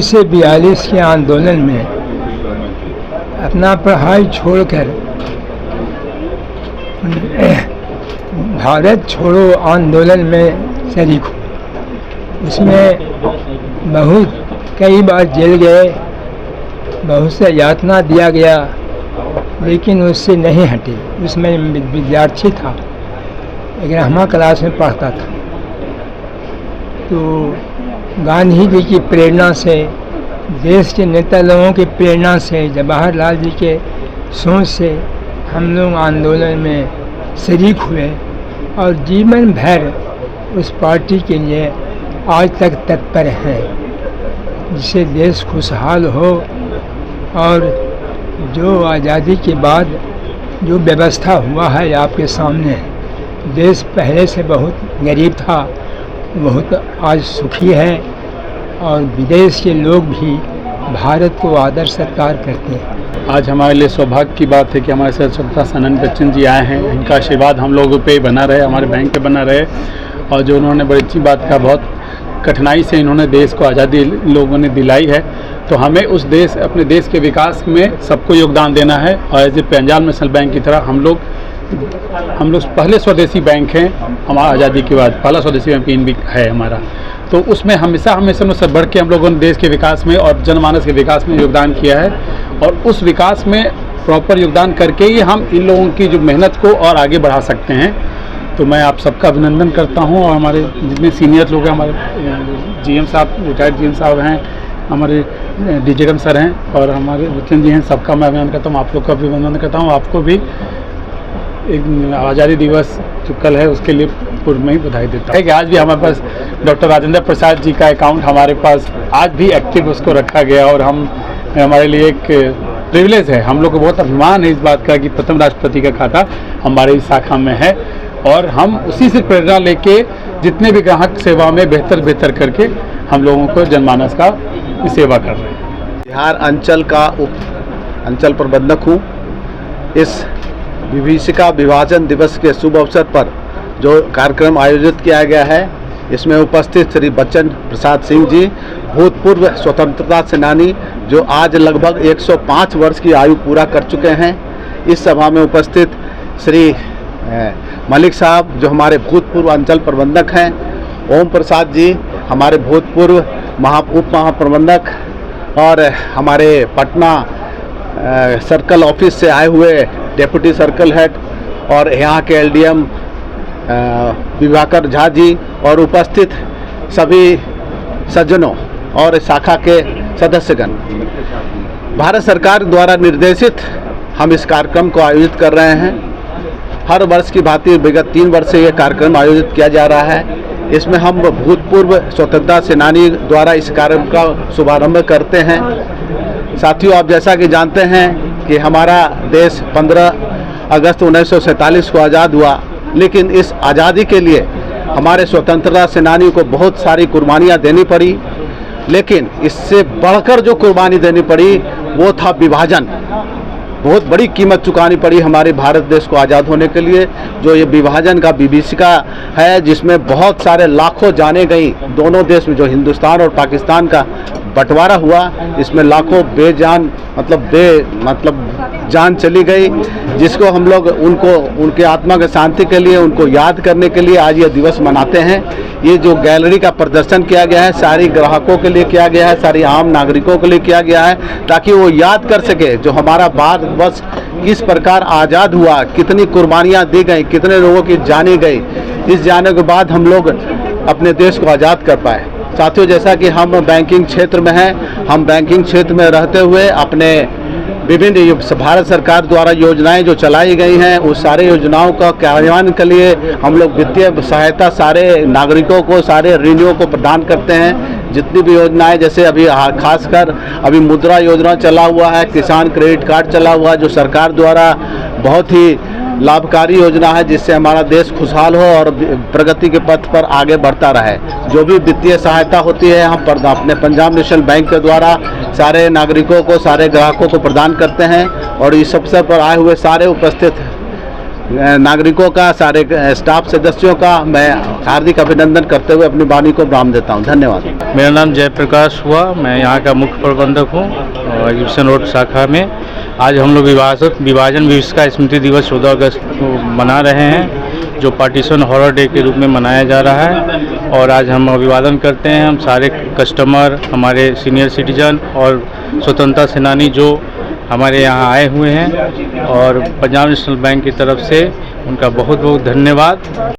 से 42 के आंदोलन में अपना पढ़ाई छोड़कर भारत छोड़ो आंदोलन में शरीक हुए। उसमें कई बार जेल गए, बहुत से यातना दिया गया, लेकिन उससे नहीं हटे। उसमें विद्यार्थी था, 11वीं क्लास में पढ़ता था। तो गांधी जी की प्रेरणा से, देश के नेता लोगों की प्रेरणा से, जवाहरलाल जी के सोच से हम लोग आंदोलन में शरीक हुए और जीवन भर उस पार्टी के लिए आज तक तत्पर हैं, जिससे देश खुशहाल हो और जो आज़ादी के बाद जो व्यवस्था हुआ है आपके सामने, देश पहले से बहुत गरीब था, बहुत आज सुखी है और विदेश के लोग भी भारत को आदर सत्कार करते हैं। आज हमारे लिए सौभाग्य की बात है कि हमारे साथ स्वतंत्रता सेनानी बच्चन जी आए हैं। इनका आशीर्वाद हम लोगों पे बना रहे, हमारे बैंक पे बना रहे। और जो उन्होंने बड़ी अच्छी बात का, बहुत कठिनाई से इन्होंने देश को आज़ादी लोगों ने दिलाई है, तो हमें उस देश, अपने देश के विकास में सबको योगदान देना है। और एज ए पंजाब नेशनल बैंक की तरह हम लोग पहले स्वदेशी बैंक हैं। हमारा आज़ादी के बाद पहला स्वदेशी बैंक भी है हमारा। तो उसमें हमेशा से बढ़ के हम लोगों ने देश के विकास में और जनमानस के विकास में योगदान किया है। और उस विकास में प्रॉपर योगदान करके ही हम इन लोगों की जो मेहनत को और आगे बढ़ा सकते हैं। तो मैं आप सबका अभिनंदन करता हूं। और हमारे जितने सीनियर लोग हैं, हमारे जीएम साहब, रिटायर्ड जीएम साहब हैं, हमारे डीजीएम सर हैं और हमारे बच्चन जी हैं, सबका मैं अभिनंदन करता हूँ। आप लोग का भी अभिनंदन करता हूँ। आपको भी एक आज़ादी दिवस जो कल है उसके लिए पूर्व में ही बधाई देता है कि आज भी हमारे पास डॉक्टर राजेंद्र प्रसाद जी का अकाउंट हमारे पास आज भी एक्टिव उसको रखा गया। और हमारे लिए एक प्रिविलेज है, हम लोग को बहुत अभिमान है इस बात का कि प्रथम राष्ट्रपति का खाता हमारे इस शाखा में है। और हम उसी से प्रेरणा लेके जितने भी ग्राहक सेवा में बेहतर करके हम लोगों को जनमानस का सेवा कर रहे हैं। बिहार अंचल का अंचल प्रबंधक हूँ। इस विभीषिका विभाजन दिवस के शुभ अवसर पर जो कार्यक्रम आयोजित किया गया है, इसमें उपस्थित श्री बच्चन प्रसाद सिंह जी, भूतपूर्व स्वतंत्रता सेनानी जो आज लगभग 105 वर्ष की आयु पूरा कर चुके हैं। इस सभा में उपस्थित श्री मलिक साहब जो हमारे भूतपूर्व अंचल प्रबंधक हैं, ओम प्रसाद जी हमारे भूतपूर्व उप महाप्रबंधक, और हमारे पटना सर्कल ऑफिस से आए हुए डेप्यूटी सर्कल हेड, और यहाँ के एलडीएम विभाकर झा जी, और उपस्थित सभी सज्जनों और शाखा के सदस्यगण। भारत सरकार द्वारा निर्देशित हम इस कार्यक्रम को आयोजित कर रहे हैं। हर वर्ष की भांति विगत 3 वर्ष से ये कार्यक्रम आयोजित किया जा रहा है। इसमें हम भूतपूर्व स्वतंत्रता सेनानी द्वारा इस कार्यक्रम का शुभारंभ करते हैं। साथियों, आप जैसा कि जानते हैं कि हमारा देश 15 अगस्त 1947 को आज़ाद हुआ, लेकिन इस आज़ादी के लिए हमारे स्वतंत्रता सेनानियों को बहुत सारी कुर्बानियाँ देनी पड़ी। लेकिन इससे बढ़कर जो कुर्बानी देनी पड़ी वो था विभाजन। बहुत बड़ी कीमत चुकानी पड़ी हमारे भारत देश को आज़ाद होने के लिए। जो ये विभाजन का विभीषिका है, जिसमें बहुत सारे लाखों जाने गई, दोनों देश में जो हिंदुस्तान और पाकिस्तान का बंटवारा हुआ, इसमें लाखों बेजान मतलब जान चली गई, जिसको हम लोग उनके आत्मा के शांति के लिए, उनको याद करने के लिए आज ये दिवस मनाते हैं। ये जो गैलरी का प्रदर्शन किया गया है, सारी ग्राहकों के लिए किया गया है, सारी आम नागरिकों के लिए किया गया है, ताकि वो याद कर सके जो हमारा भारतवर्ष किस प्रकार आज़ाद हुआ, कितनी कुर्बानियाँ दी गई, कितने लोगों की जानी गई। इस जाने के बाद हम लोग अपने देश को आज़ाद कर पाए। साथियों, जैसा कि हम बैंकिंग क्षेत्र में हैं, हम बैंकिंग क्षेत्र में रहते हुए अपने विभिन्न भारत सरकार द्वारा योजनाएं जो चलाई गई हैं, उस सारे योजनाओं का कार्यान्वयन के लिए हम लोग वित्तीय सहायता सारे नागरिकों को, सारे ऋणियों को प्रदान करते हैं। जितनी भी योजनाएं, जैसे अभी खासकर अभी मुद्रा योजना चला हुआ है, किसान क्रेडिट कार्ड चला हुआ है, जो सरकार द्वारा बहुत ही लाभकारी योजना है, जिससे हमारा देश खुशहाल हो और प्रगति के पथ पर आगे बढ़ता रहे। जो भी वित्तीय सहायता होती है हम अपने पंजाब नेशनल बैंक के द्वारा सारे नागरिकों को, सारे ग्राहकों को प्रदान करते हैं। और इस अवसर पर आए हुए सारे उपस्थित नागरिकों का, सारे स्टाफ सदस्यों का मैं हार्दिक अभिनंदन करते हुए अपनी वाणी को विराम देता हूँ। धन्यवाद। मेरा नाम जयप्रकाश हुआ, मैं यहाँ का मुख्य प्रबंधक हूँ एग्जीबिशन रोड शाखा में। आज हम लोग विभाजन विभीषिका स्मृति दिवस 14 अगस्त को मना रहे हैं, जो पार्टीशन हॉरर डे के रूप में मनाया जा रहा है। और आज हम अभिवादन करते हैं, हम सारे कस्टमर, हमारे सीनियर सिटीजन और स्वतंत्रता सेनानी जो हमारे यहाँ आए हुए हैं, और पंजाब नेशनल बैंक की तरफ से उनका बहुत बहुत धन्यवाद।